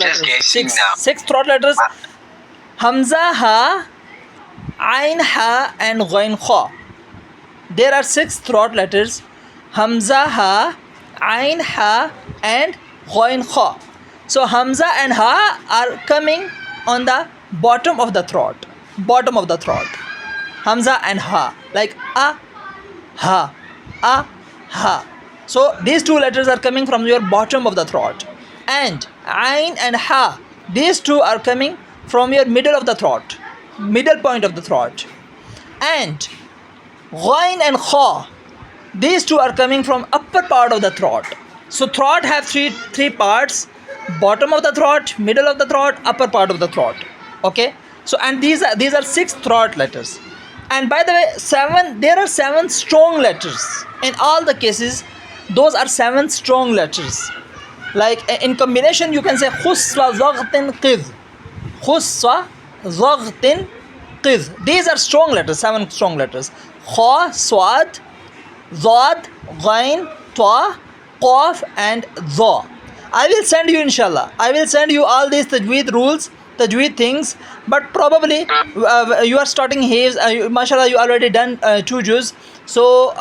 just guessing Six. now. 6 throat letters. Hamza, Ha, Ain, Ha and Ghain, Kha. There are 6 throat letters. Hamza, Ha, Ain, Ha and Ghain, Kha. So Hamza and Ha are coming on the bottom of the throat. Bottom of the throat. Hamza and Ha. Like A, Ha, A, Ha. So these 2 letters are coming from your bottom of the throat. And Ain and Ha, these 2 are coming from your middle of the throat. Middle point of the throat. And Ghain and Kha, these 2 are coming from upper part of the throat. So throat have three parts: bottom of the throat, middle of the throat, upper part of the throat. Okay. So and these are 6 throat letters. And by the way, there are 7 strong letters. In all the cases, those are 7 strong letters. Like in combination, you can say khuswa zaghtin qiz. Khuswa zaghtin qiz. These are strong letters, 7 strong letters. Kha, Swad, Zad, Ghain, Ta, Qaf and Za. I will send you, inshallah. I will send you all these tajweed rules, tajweed things. But probably you are starting Hifz. Mashallah, you already done 2 juz. So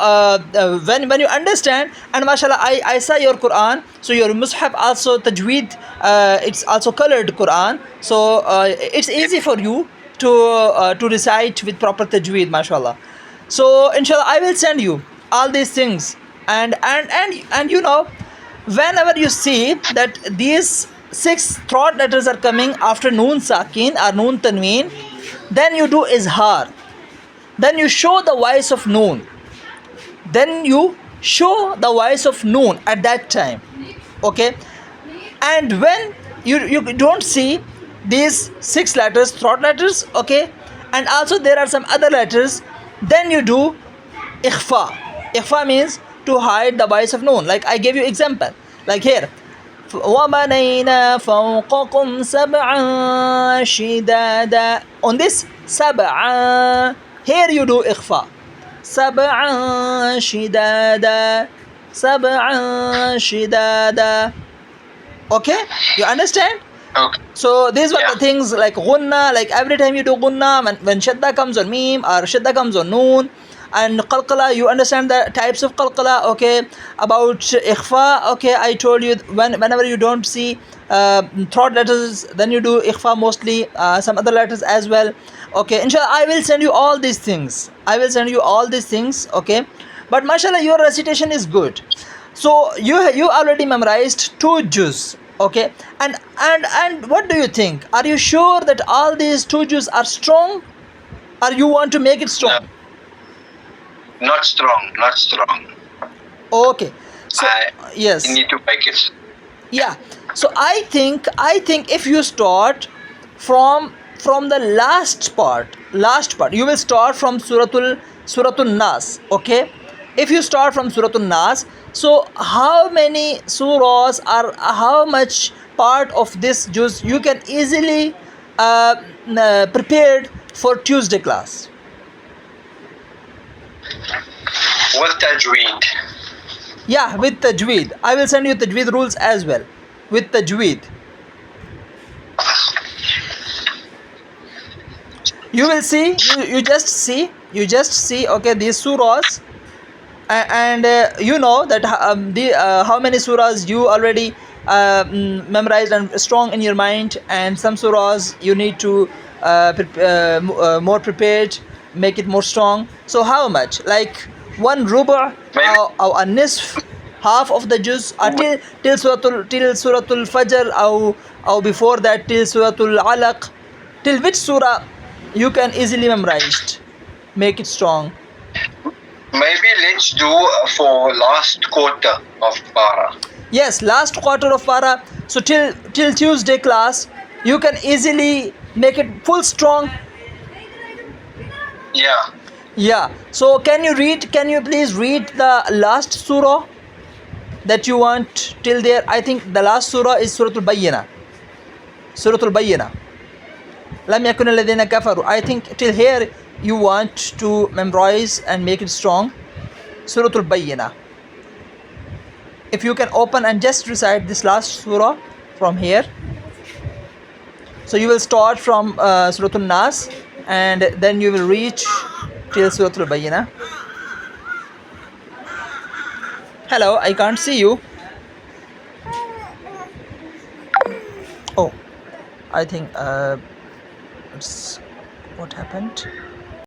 when you understand, and mashallah, I saw your Qur'an. So your mushaf also tajweed. It's also colored Qur'an. So it's easy for you to recite with proper tajweed, mashallah. So inshallah, I will send you all these things. And you know, whenever you see that these 6 throat letters are coming after Noon Sakin or Noon Tanween, then you do Izhar. Then you show the voice of Noon. Then you show the voice of Noon at that time. Okay. And when you don't see these 6 letters, throat letters, okay, and also there are some other letters, then you do Ikhfa. Ikhfa means to hide the voice of Noon. Like I gave you example. Like here, وَبَنَيْنَا فَوْقَكُمْ سَبْعًا شِدَادًا. On this سَبْعًا, here you do ikhfa. سَبْعًا شِدَادًا, سَبْعًا شِدَادًا. Okay, you understand? Okay. So these were the things like gunna. Like every time you do gunna, when shadda comes on mim or shadda comes on noon. And qalqala, you understand the types of qalqala. Okay, about ikhfa, okay, I told you whenever you don't see throat letters, then you do ikhfa mostly, some other letters as well. Okay, inshallah, I will send you all these things. Okay, but mashallah, your recitation is good. So you already memorized 2 juz. Okay, and what do you think? Are you sure that all these 2 juz are strong, or you want to make it strong? No. Not strong. Okay. So yes. You need to make it. Yeah. So I think if you start from the last part, you will start from Suratul Nas. Okay. If you start from Suratul Nas, so how many surahs are, how much part of this juz you can easily prepared for Tuesday class? With tajweed. Yeah, with tajweed. I will send you tajweed rules as well. With tajweed. You will see, you just see, okay, these surahs, and you know that how many surahs you already memorized and strong in your mind, and some surahs you need to more prepared, make it more strong. So how much? Like 1 ruba' or a nisf, half of the juz, till suratul fajr, or before that till suratul alaq. Till which surah you can easily memorize, make it strong? Maybe let's do for last quarter of para. Yes, last quarter of para. So till Tuesday class, you can easily make it full strong. Yeah. So can you please read the last surah that you want till there? I think the last surah is Suratul Bayyina. Lam yakun alladhina kafaru. I think till here you want to memorize and make it strong. Suratul Bayyina. If you can open and just recite this last surah from here. So you will start from Surah An-Nas and then you will reach till Surah Al-Bayyinah. Hello, I can't see you. Oh, I think it's what happened.